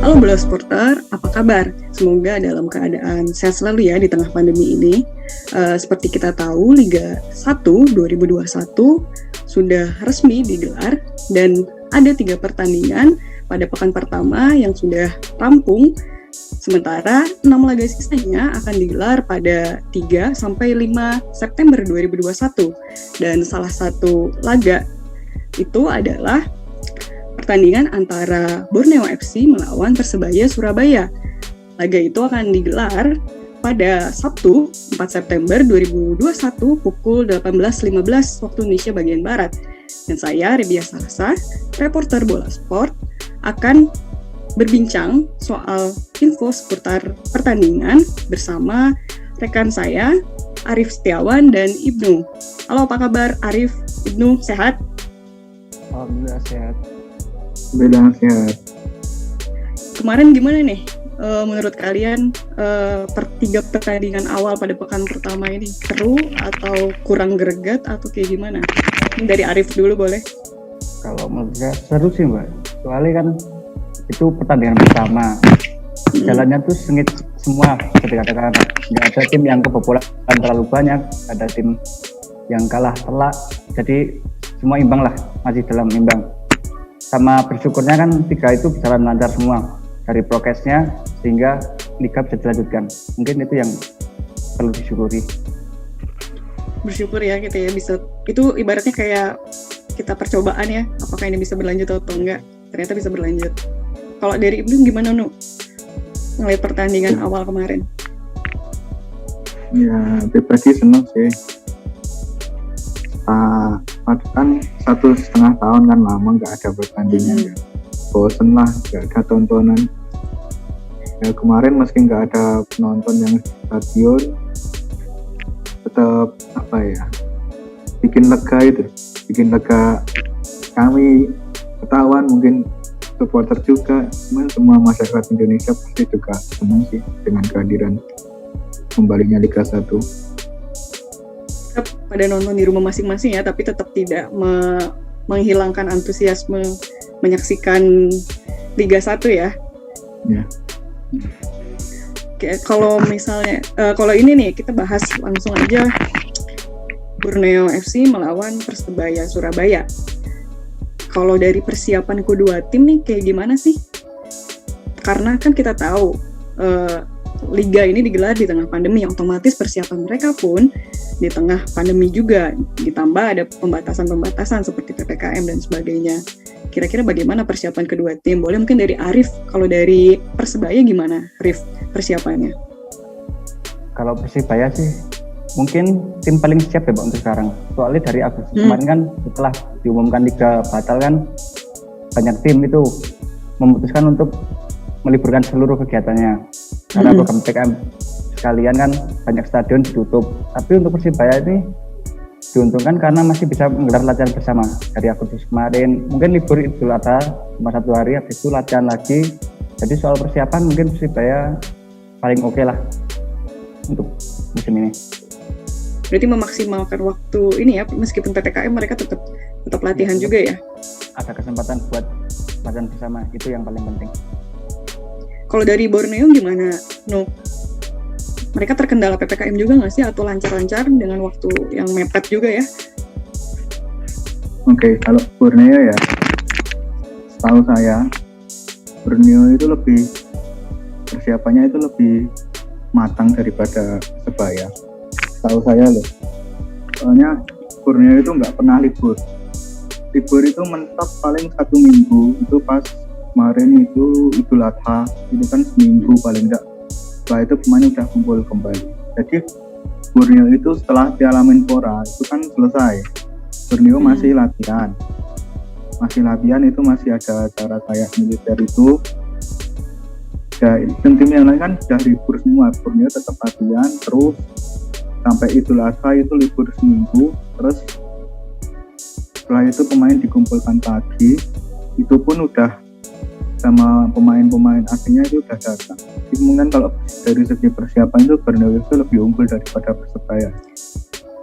Halo Bola Supporter, apa kabar? Semoga dalam keadaan sehat selalu ya di tengah pandemi ini. Seperti kita tahu, Liga 1 2021 sudah resmi digelar dan ada 3 pertandingan pada pekan pertama yang sudah rampung. Sementara 6 laga sisanya akan digelar pada 3 sampai 5 September 2021. Dan salah satu laga itu adalah pertandingan antara Borneo FC melawan Persebaya Surabaya. Laga itu akan digelar pada Sabtu 4 September 2021 pukul 18.15 waktu Indonesia bagian Barat. Dan saya, Rebia Salsa, reporter Bola Sport, akan berbincang soal info seputar pertandingan bersama rekan saya, Arif Setiawan dan Ibnu. Halo, apa kabar Arif, Ibnu, sehat? Alhamdulillah sehat. Beda sehat. Kemarin gimana nih menurut kalian tiga pertandingan awal pada pekan pertama ini? Seru atau kurang greget atau kayak gimana? Dari Arif dulu boleh? Kalau menurut saya seru sih Mbak. Soalnya kan itu pertandingan pertama. Jalannya tuh sengit semua ketika nggak ada tim yang kebobolan terlalu banyak, ada tim yang kalah telak. Jadi semua imbang lah, masih dalam imbang. Sama bersyukurnya kan 3 itu berjalan lancar semua dari prokesnya sehingga liga bisa dilanjutkan. Mungkin itu yang perlu disyukuri. Bersyukur ya gitu ya, bisa itu ibaratnya kayak kita percobaan ya, apakah ini bisa berlanjut atau enggak. Ternyata bisa berlanjut. Kalau dari Ibnu gimana Nu? Ngeliat pertandingan awal kemarin. Ya, pribadi senang sih. Kan 1,5 tahun kan lama nggak ada pertandingan. Bosen lah, nggak ada tontonan. Ya kemarin meski nggak ada penonton yang stadion, tetap bikin lega kami ketahuan, mungkin supporter juga, semua masyarakat Indonesia pasti juga senang sih dengan kehadiran kembalinya Liga 1. Pada nonton di rumah masing-masing ya, tapi tetap tidak menghilangkan antusiasme menyaksikan Liga 1 ya. Ya. Oke, kalau misalnya kalau ini nih kita bahas langsung aja Borneo FC melawan Persebaya Surabaya. Kalau dari persiapan kedua tim nih kayak gimana sih? Karena kan kita tahu Liga ini digelar di tengah pandemi, otomatis persiapan mereka pun di tengah pandemi juga, ditambah ada pembatasan-pembatasan seperti PPKM dan sebagainya. Kira-kira bagaimana persiapan kedua tim? Boleh mungkin dari Arif, kalau dari Persebaya gimana Arif persiapannya? Kalau Persebaya sih mungkin tim paling siap ya Pak untuk sekarang. Soalnya dari Agustus kemarin kan setelah diumumkan Liga batal kan, banyak tim itu memutuskan untuk meliburkan seluruh kegiatannya. Karena program PPKM sekalian kan banyak stadion ditutup. Tapi untuk Persibaya ini diuntungkan karena masih bisa menggelar latihan bersama dari Agustus kemarin. Mungkin libur Idul Adha cuma 1 hari, habis itu latihan lagi. Jadi soal persiapan mungkin Persibaya paling oke lah untuk musim ini. Berarti memaksimalkan waktu ini ya, meskipun PPKM mereka tetap latihan juga ya. Ada kesempatan buat latihan bersama, itu yang paling penting. Kalau dari Borneo gimana, No? Mereka terkendala PPKM juga nggak sih? Atau lancar-lancar dengan waktu yang mepet juga ya? Oke, kalau Borneo ya, setahu saya, Borneo itu persiapannya itu lebih matang daripada Persebaya. Setahu saya loh. Soalnya Borneo itu nggak pernah libur. Libur itu mentok paling 1 minggu, itu pas kemarin itu Idul Adha, itu kan seminggu paling enggak. Setelah itu pemain udah kumpul kembali. Jadi Borneo itu setelah Piala Menpora itu kan selesai. Borneo masih latihan itu masih ada acara kayak militer itu. Ya, tim yang lain kan sudah libur semua. Borneo tetap latihan terus sampai Idul Adha itu libur seminggu. Terus setelah itu pemain dikumpulkan pagi, itu pun udah sama pemain-pemain aslinya itu udah datang. Jadi mungkin kalau dari segi persiapan itu Borneo itu lebih unggul daripada Persebaya.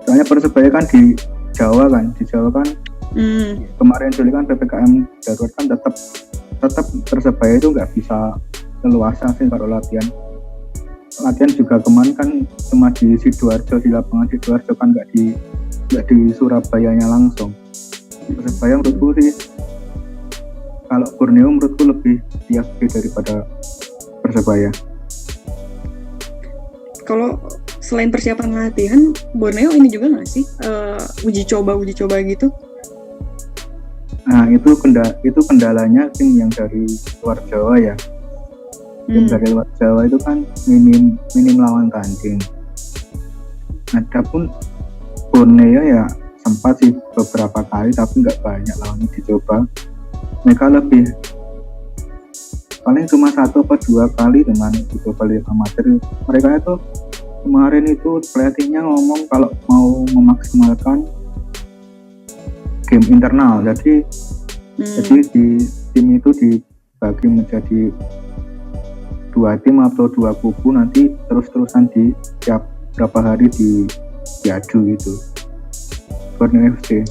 Soalnya Persebaya kan di Jawa kan kemarin dulu kan PPKM darurat kan tetap Persebaya itu nggak bisa leluasa sih kalau latihan juga kemarin kan cuma di Sidoarjo, di lapangan Sidoarjo kan nggak di Surabayanya langsung. Persebaya menurutku sih, kalau Borneo menurutku lebih siap daripada Persebaya. Kalau selain persiapan latihan, Borneo ini juga nggak sih uji coba gitu? Nah itu kendalanya tim yang dari luar Jawa ya. Tim dari luar Jawa itu kan minim lawan tanding. Adapun Borneo ya sempat sih beberapa kali tapi nggak banyak lawan dicoba. Mereka lebih paling cuma 1 atau 2 kali dengan dicoba liga amatir. Mereka itu kemarin itu pelatihnya ngomong kalau mau memaksimalkan game internal. Jadi di tim itu dibagi menjadi 2 tim atau 2 kubu, nanti terus-terusan di tiap berapa hari diadu gitu. Borneo FC.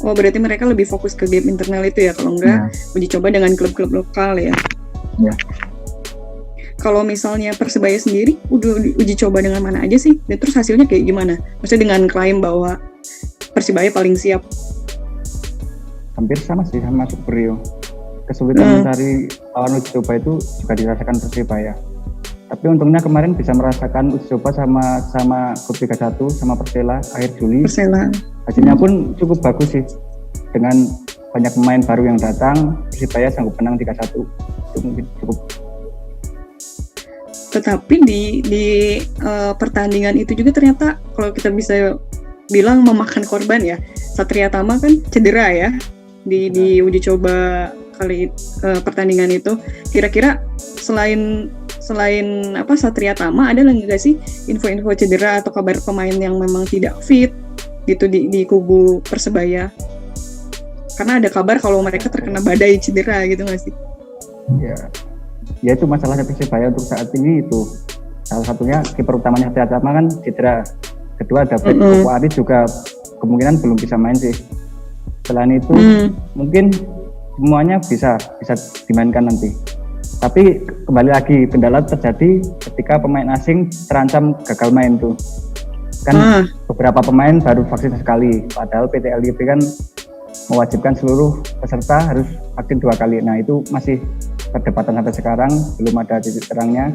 Oh, berarti mereka lebih fokus ke game internal itu ya, kalau enggak uji coba dengan klub-klub lokal ya. Ya. Kalau misalnya Persebaya sendiri udah uji coba dengan mana aja sih? Dan terus hasilnya kayak gimana? Maksudnya dengan klaim bahwa Persebaya paling siap. Hampir sama sih sama Super Rio. Kesulitan mencari lawan uji coba itu juga dirasakan Persebaya. Tapi untungnya kemarin bisa merasakan uji coba sama klub Liga 1 sama Persela akhir Juli. Persela. Hasilnya pun cukup bagus sih. Dengan banyak pemain baru yang datang, Persebaya sanggup menang 3-1. Itu mungkin cukup. Tetapi di pertandingan itu juga ternyata kalau kita bisa bilang memakan korban ya. Satria Tama kan cedera ya di uji coba kali pertandingan itu. Kira-kira selain Satria Tama ada lagi nggak sih info-info cedera atau kabar pemain yang memang tidak fit gitu di kubu Persebaya? Karena ada kabar kalau mereka terkena badai cedera gitu nggak sih? Ya itu masalahnya Persebaya untuk saat ini itu. Salah satunya kiper utamanya Satria Tama kan cedera. Kedua David Koko Aris juga kemungkinan belum bisa main sih. Selain itu mungkin semuanya bisa dimainkan nanti. Tapi kembali lagi kendala terjadi ketika pemain asing terancam gagal main tuh. Kan beberapa pemain baru vaksin sekali, padahal PT LIB kan mewajibkan seluruh peserta harus vaksin 2 kali. Nah itu masih perdebatan sampai sekarang, belum ada titik terangnya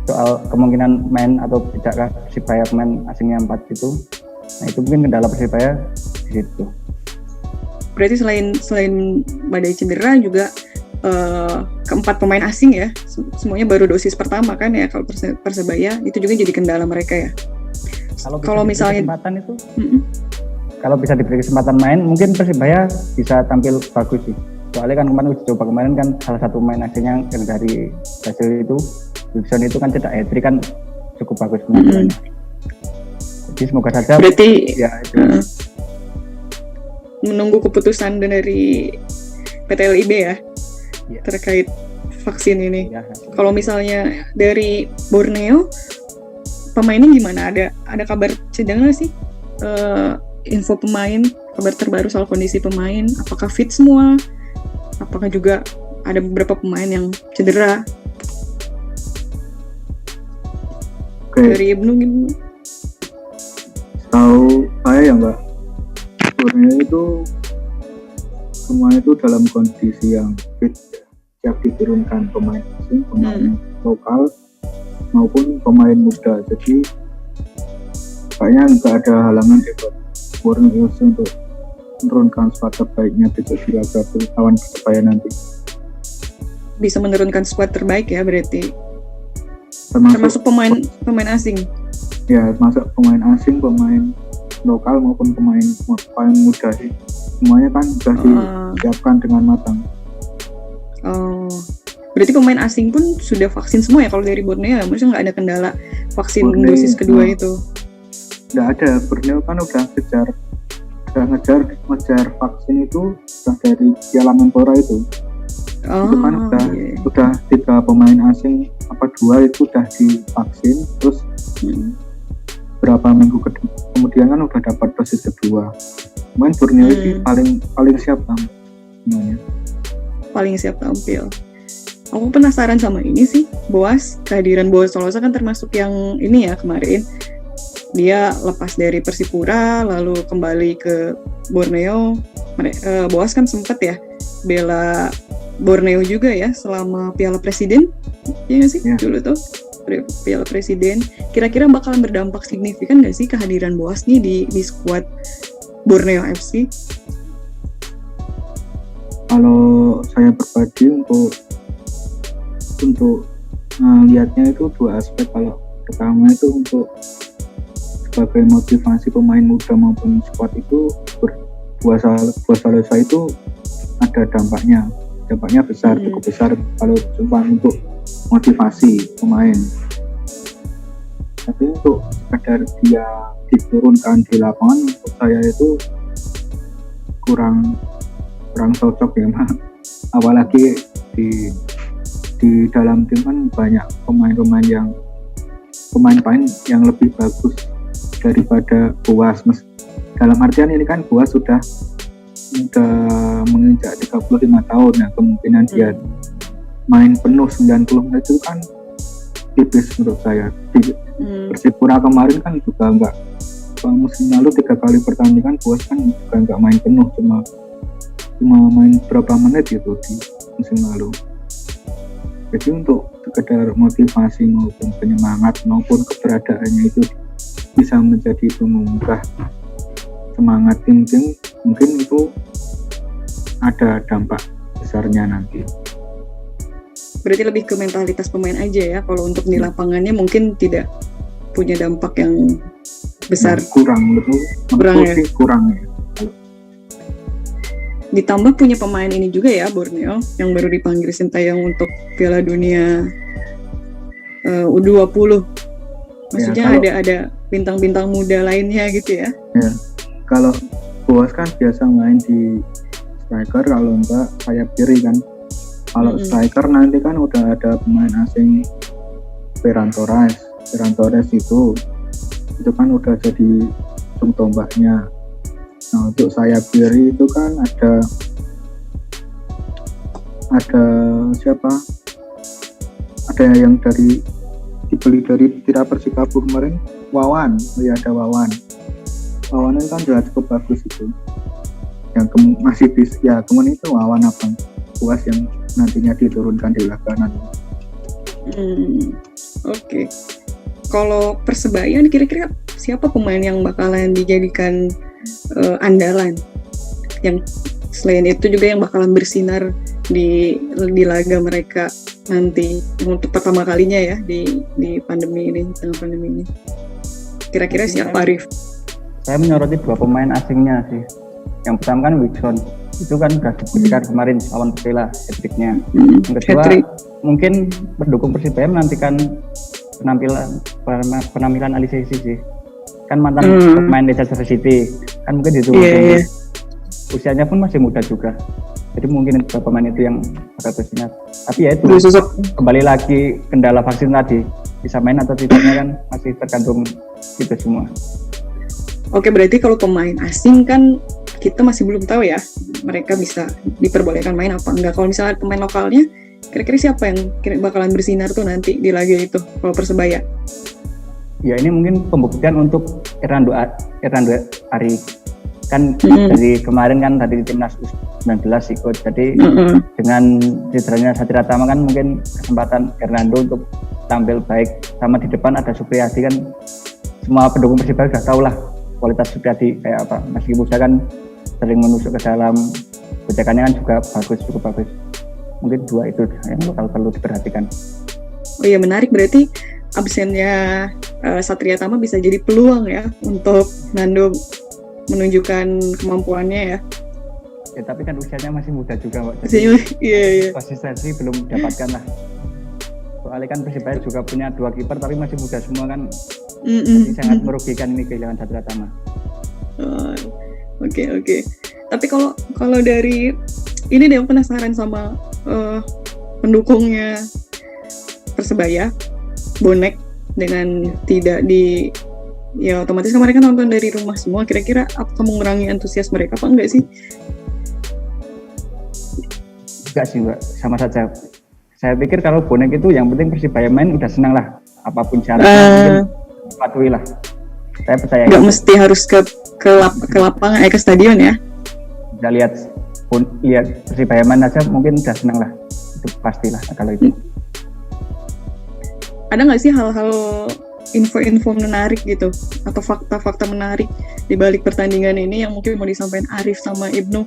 soal kemungkinan main atau tidakkah Persebaya pemain asingnya 4 itu. Nah itu mungkin kendala Persebaya di situ. Berarti selain badai cedera juga keempat pemain asing ya, semuanya baru dosis pertama kan ya kalau Persebaya, itu juga jadi kendala mereka ya. Kalau misalnya kesempatan itu, kalau bisa diberi kesempatan main, mungkin Persebaya bisa tampil bagus sih. Soalnya kan kemarin uji coba kemarin kan salah satu pemain asingnya yang dari Brasil itu, Wilson itu kan cetak hat-trick kan cukup bagus penampilannya. Jadi semoga saja. Berarti ya itu. Menunggu keputusan dari PT LIB ya terkait vaksin ini. Kalau misalnya dari Borneo, pemainnya gimana? Ada kabar cedera nggak sih? Info pemain, kabar terbaru soal kondisi pemain, apakah fit semua? Apakah juga ada beberapa pemain yang cedera? Dari Ibnu gitu. Tahu saya ya Mbak, Borneo itu semua itu dalam kondisi yang fit, siap diturunkan pemain asing, pemain lokal maupun pemain muda. Jadi kayaknya nggak ada halangan buat Borneo untuk menurunkan squad terbaiknya besok di laga lawan Persebaya nanti. Bisa menurunkan squad terbaik ya berarti. Termasuk pemain asing. Ya, termasuk pemain asing, pemain lokal maupun pemain muda sih. Semuanya kan sudah disiapkan dengan matang. Oh, berarti pemain asing pun sudah vaksin semua ya kalau dari Borneo? Maksudnya nggak ada kendala vaksin Borneo, dosis kedua itu? Nggak ada. Borneo kan udah ngejar vaksin itu sudah dari Piala Menpora itu. Itu kan udah 3 pemain asing 2 itu udah divaksin, terus berapa minggu kemudian kan udah dapat dosis kedua. Main Borneo ini paling siap semuanya. Paling siap tampil. Aku penasaran sama ini sih, Boas. Kehadiran Boas Solosa kan termasuk yang ini ya kemarin. Dia lepas dari Persipura, lalu kembali ke Borneo. Boas kan sempet ya bela Borneo juga ya selama Piala Presiden, ya nggak sih dulu tuh Piala Presiden. Kira-kira bakalan berdampak signifikan nggak sih kehadiran Boas nih di skuad Borneo FC? Kalau saya pribadi untuk lihatnya itu dua aspek. Kalau pertama itu untuk sebagai motivasi pemain muda maupun skuad itu Boas Solosa itu ada dampaknya besar, cukup besar kalau cuma untuk motivasi pemain. Tapi untuk sekedar dia diturunkan di lapangan, untuk saya itu kurang cocok ya, apalagi di dalam tim kan banyak pemain yang lebih bagus daripada Boas. Dalam artian ini kan Boas sudah menginjak 35 tahun ya, kemungkinan dia main penuh 90 menit itu kan tipis menurut saya. Di Persipura kemarin kan juga enggak, musim lalu 3 kali pertandingan Boas kan juga enggak main penuh, cuma main berapa menit gitu di musim lalu. Jadi untuk sekedar motivasi maupun penyemangat maupun keberadaannya itu bisa menjadi pemungkah semangat tim-tim, mungkin itu ada dampak besarnya nanti. Berarti lebih ke mentalitas pemain aja ya. Kalau untuk di lapangannya mungkin tidak punya dampak yang besar. Kurang ya. Ditambah punya pemain ini juga ya, Borneo yang baru dipanggil Sintayong untuk Piala Dunia U20. Maksudnya ya, ada bintang-bintang muda lainnya gitu ya. Ya. Kalau Boas kan biasa main di striker, kalau enggak sayap kiri kan. Kalau striker nanti kan udah ada pemain asing, Ferran Torres itu kan udah jadi ujung tombaknya. Nah, untuk sayap kiri itu kan ada siapa? Ada yang dibeli dari Tira Persikabo kemarin, Wawan. Ya, ada Wawan. Wawan itu kan sudah cukup bagus itu. Yang masih kemudian itu Wawan apa? Boas yang nantinya diturunkan di lapangan. Oke. Kalau Persebaya kira-kira siapa pemain yang bakalan dijadikan andalan? Yang selain itu juga yang bakalan bersinar di laga mereka nanti untuk pertama kalinya ya di pandemi ini, tengah pandemi ini. Kira-kira siapa, Arif? Saya menyoroti 2 pemain asingnya sih. Yang pertama kan Wilson, itu kan sudah dibuktikan kemarin lawan Persela hat-trick-nya. Yang kedua mungkin pendukung Persibaya menantikan penampilan Ali Sisi sih. Kan mantan pemain Leicester City, kan mungkin itu usianya pun masih muda juga. Jadi mungkin dua pemain itu yang agak bersinar. Tapi ya itu kembali lagi kendala vaksin tadi, bisa main atau tidaknya kan masih tergantung itu semua. Oke, berarti kalau pemain asing kan kita masih belum tahu ya mereka bisa diperbolehkan main apa enggak. Kalau misalnya pemain lokalnya, kira-kira siapa yang bakalan bersinar tuh nanti di laga itu kalau Persebaya? Ya ini mungkin pembuktian untuk Hernando Ari. Kan dari kemarin kan tadi di timnas U19 ikut. Jadi dengan cederanya Satria Tama kan mungkin kesempatan Hernando untuk tampil baik. Sama di depan ada Supriyadi kan, semua pendukung Persibaya sudah tahu lah kualitas Supriyadi kayak apa. Meski muda kan sering menusuk ke dalam, bocakannya kan juga cukup bagus. Mungkin 2 itu yang perlu diperhatikan. Oh iya, menarik, berarti absennya Satria Tama bisa jadi peluang ya untuk Nando menunjukkan kemampuannya ya. Ya tapi kan usianya masih muda juga, Mbak. Iya. Konsistensi belum dapatkan lah. Soalnya kan Persibaya juga punya 2 kiper tapi masih muda semua kan. Jadi sangat merugikan ini kehilangan Satria Tama. Oke. Tapi kalau dari ini deh, aku penasaran sama pendukungnya Persebaya, bonek dengan tidak di, ya otomatis kemarin kan nonton dari rumah semua. Kira-kira apa mengurangi antusias mereka apa enggak sih? Enggak sih, Mbak, sama saja. Saya pikir kalau bonek itu yang penting Persibaya main udah senang lah, apapun syaratnya mungkin patuhi lah. Saya percaya nggak itu. mesti harus ke lapangan, ke stadion ya. Kita lihat Persibaya main aja mungkin udah senang lah, itu pastilah kalau itu. Ada nggak sih hal-hal info-info menarik gitu atau fakta-fakta menarik di balik pertandingan ini yang mungkin mau disampaikan Arif sama Ibnu?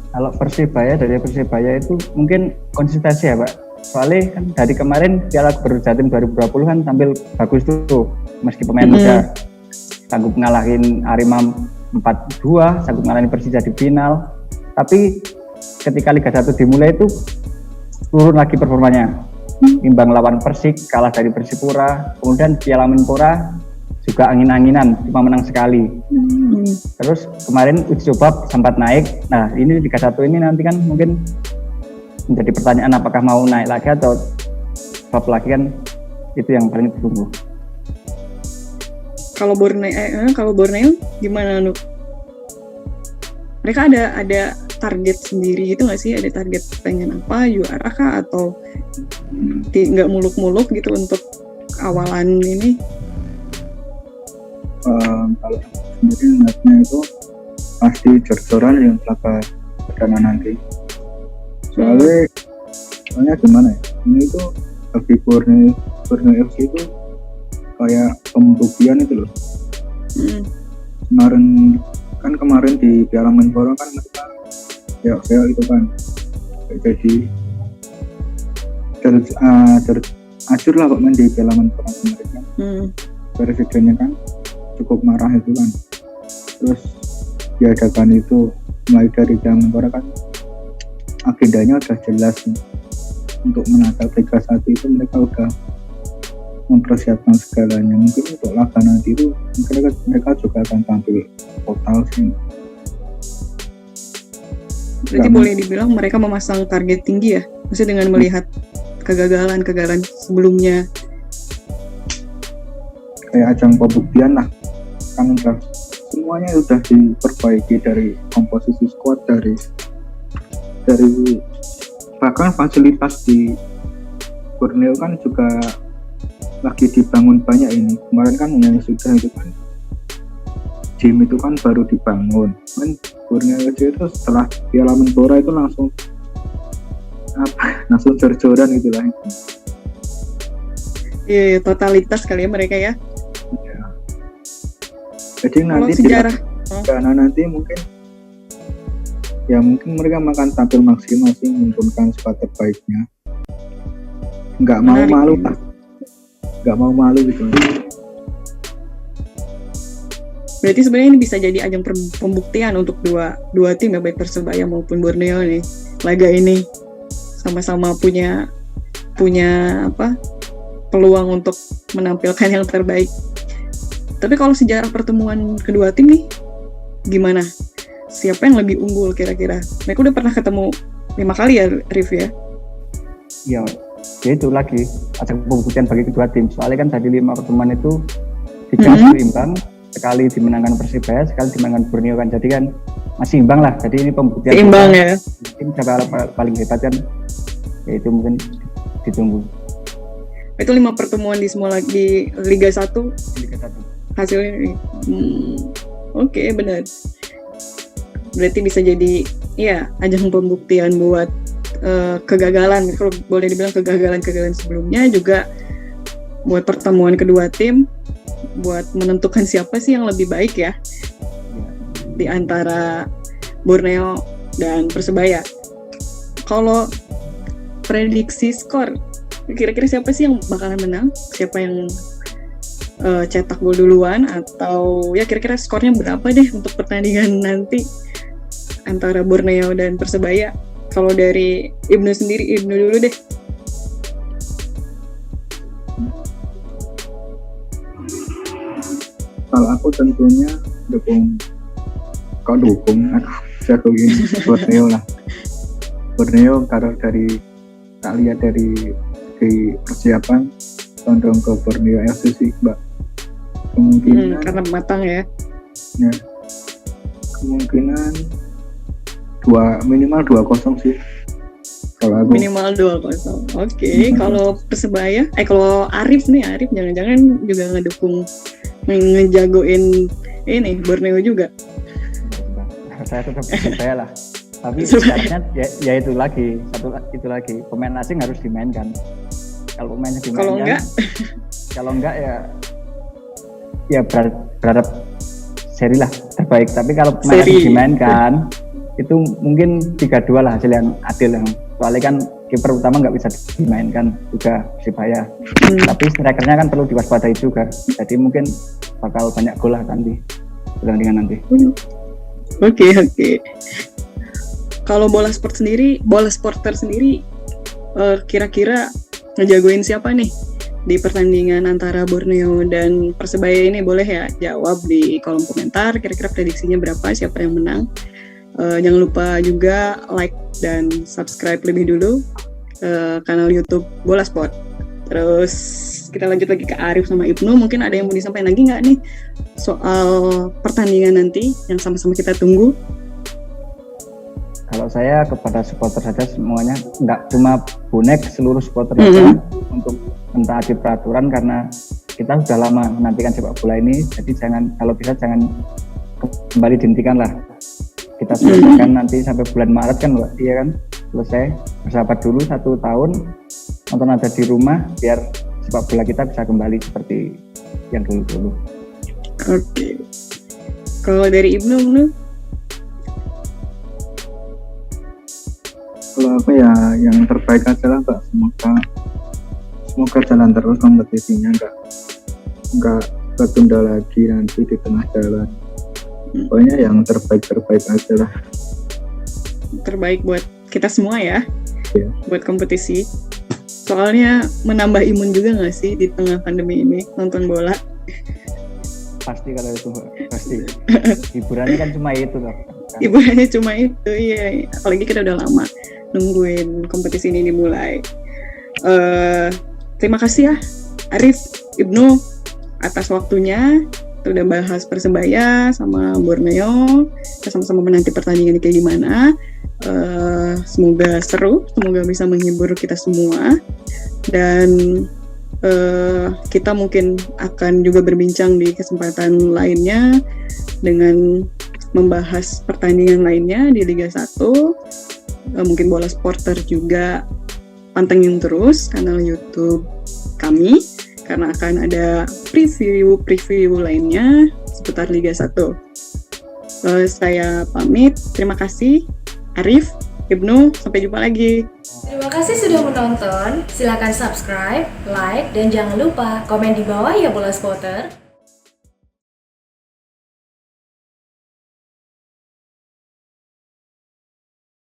Kalau dari Persibaya itu mungkin konsistensi ya Pak. Soalnya kan dari kemarin Piala Gubernur Jatim 2020 kan tampil bagus tuh, meski pemain muda sanggup ngalahin Arema 4-2, sanggup ngalahin Persija di final. Tapi ketika Liga 1 dimulai itu turun lagi performanya. Imbang lawan Persik, kalah dari Persipura, kemudian Piala Menpora juga angin-anginan, cuma menang sekali. Terus kemarin uji coba sempat naik. Nah ini Liga 1 ini nanti kan mungkin menjadi pertanyaan apakah mau naik lagi atau drop lagi, kan itu yang paling ditunggu. Kalau Borneo gimana Nuk? Mereka ada target sendiri gitu nggak sih? Ada target pengen apa, juara kah, atau nggak muluk-muluk gitu untuk awalan ini? Kalau sendiri ngeliatnya itu pasti jor-joran yang laga perdana nanti. Soalnya gimana ya? Ini itu bagi Borneo FC itu kayak pembuktian itu loh. Kemarin di Piala Menpora kan mereka ya itu kan jadi acur lah kok main di Piala Menpora kemarin kan. Presidennya kan cukup marah itu kan. Terus diadakan itu mulai dari Piala Menpora kan agendanya udah jelas nih. Untuk menata Liga 1 itu mereka udah mempersiapkan segalanya. Mungkin untuk laga nanti itu mereka juga akan tampil total sih. Berarti boleh dibilang mereka memasang target tinggi ya, maksudnya dengan melihat kegagalan sebelumnya. Kayak ajang pembuktian lah, kan udah semuanya udah diperbaiki dari komposisi squad, dari bahkan fasilitas di Borneo kan juga lagi dibangun banyak ini. Kemarin kan yang sudah itu kan gym itu kan baru dibangun kan. Borneo itu setelah Piala Menpora itu langsung jor-joran gitu lah. Iya, totalitas kali ya mereka ya. Jadi nanti sejarah karena nanti mungkin mereka akan tampil maksimal sih, menurunkan squad terbaiknya. Nggak mau malu gitu. Berarti sebenarnya ini bisa jadi ajang pembuktian untuk dua tim ya, baik Persebaya maupun Borneo nih. Laga ini sama-sama punya peluang untuk menampilkan yang terbaik. Tapi kalau sejarah pertemuan kedua tim nih gimana? Siapa yang lebih unggul kira-kira? Mereka udah pernah ketemu 5 kali ya, Rif ya? Ya itu lagi ajang pembuktian bagi kedua tim. Soalnya kan tadi 5 pertemuan itu 3 imbang, sekali dimenangkan Persibaya, sekali dimenangkan Borneo kan. Jadi kan masih imbang lah. Jadi ini pembuktian imbang ya. Tim siapa paling hebat kan? Ya itu mungkin ditunggu. Itu 5 pertemuan di Liga 1. Liga 1. Hasilnya Oke, benar. Berarti bisa jadi ya ajang pembuktian buat kegagalan, kalau boleh dibilang kegagalan sebelumnya, juga buat pertemuan kedua tim, buat menentukan siapa sih yang lebih baik ya di antara Borneo dan Persebaya. Kalau prediksi skor, kira-kira siapa sih yang bakalan menang? Siapa yang cetak gol duluan, atau ya kira-kira skornya berapa deh untuk pertandingan nanti antara Borneo dan Persebaya? Kalau dari Ibnu dulu deh. Kalau aku tentunya dukung Borneo lah. Borneo karena tak lihat dari persiapan condong ke Borneo FC sih, Mbak. Kemungkinan karena matang ya. Ya. Kemungkinan minimal 2-0 sih. Kalau aku Minimal 2-0. Oke, kalau Persebaya, kalau Arif jangan-jangan juga ngedukung, ngejagoin ini Borneo juga. Saya tetap Persebaya lah. Tapi syaratnya ya itu lagi, pemain asing harus dimainkan. Kalau pemainnya dimainkan, kalau enggak ya berharap seri lah terbaik. Tapi kalau pemain asing dimainkan, itu mungkin 3-2 lah hasil yang adil. Soalnya kan kiper utama nggak bisa dimainkan juga Persibaya. Tapi strikernya kan perlu diwaspadai juga. Jadi mungkin bakal banyak gol lah nanti pertandingan nanti. Oke. Kalau bola sporter sendiri, kira-kira ngejagoin siapa nih di pertandingan antara Borneo dan Persebaya ini? Boleh ya jawab di kolom komentar. Kira-kira prediksinya berapa? Siapa yang menang? Jangan lupa juga like dan subscribe lebih dulu kanal YouTube Bola Sport. Terus kita lanjut lagi ke Arif sama Ibnu. Mungkin ada yang mau disampaikan lagi nggak nih soal pertandingan nanti yang sama-sama kita tunggu? Kalau saya kepada supporter saja semuanya, nggak cuma bonek, seluruh supporter saja untuk mentaati peraturan, karena kita sudah lama menantikan sepak bola ini. Jadi kalau bisa jangan kembali dihentikan lah. Kita selesaikan nanti sampai bulan Maret kan, Mbak? Iya kan? Selesai, bersahabat dulu 1 tahun, nonton aja di rumah, biar sepak bola kita bisa kembali seperti yang dulu-dulu. Oke. Kalau dari Ibnu? Kalau apa ya, yang terbaik aja lah Mbak. Semoga jalan terus kompetisinya, nggak tertunda lagi nanti di tengah jalan. Pokoknya yang terbaik aja lah. Terbaik buat kita semua ya. Yeah. Buat kompetisi. Soalnya menambah imun juga nggak sih di tengah pandemi ini nonton bola? Pasti kalau itu, pasti. Hiburannya kan cuma itu loh. Hiburannya cuma itu, iya. Apalagi kita udah lama nungguin kompetisi ini dimulai. Terima kasih ya Arif, Ibnu atas waktunya. Kita udah bahas Persebaya sama Borneo. Kita sama-sama menanti pertandingan kayak gimana. Semoga seru, semoga bisa menghibur kita semua. Dan kita mungkin akan juga berbincang di kesempatan lainnya dengan membahas pertandingan lainnya di Liga 1. Mungkin Bola Sporter juga pantengin terus kanal YouTube kami, karena akan ada preview lainnya seputar Liga 1. Saya pamit, terima kasih Arif, Ibnu, sampai jumpa lagi. Terima kasih sudah menonton. Silakan subscribe, like, dan jangan lupa komen di bawah ya Bola Spotter.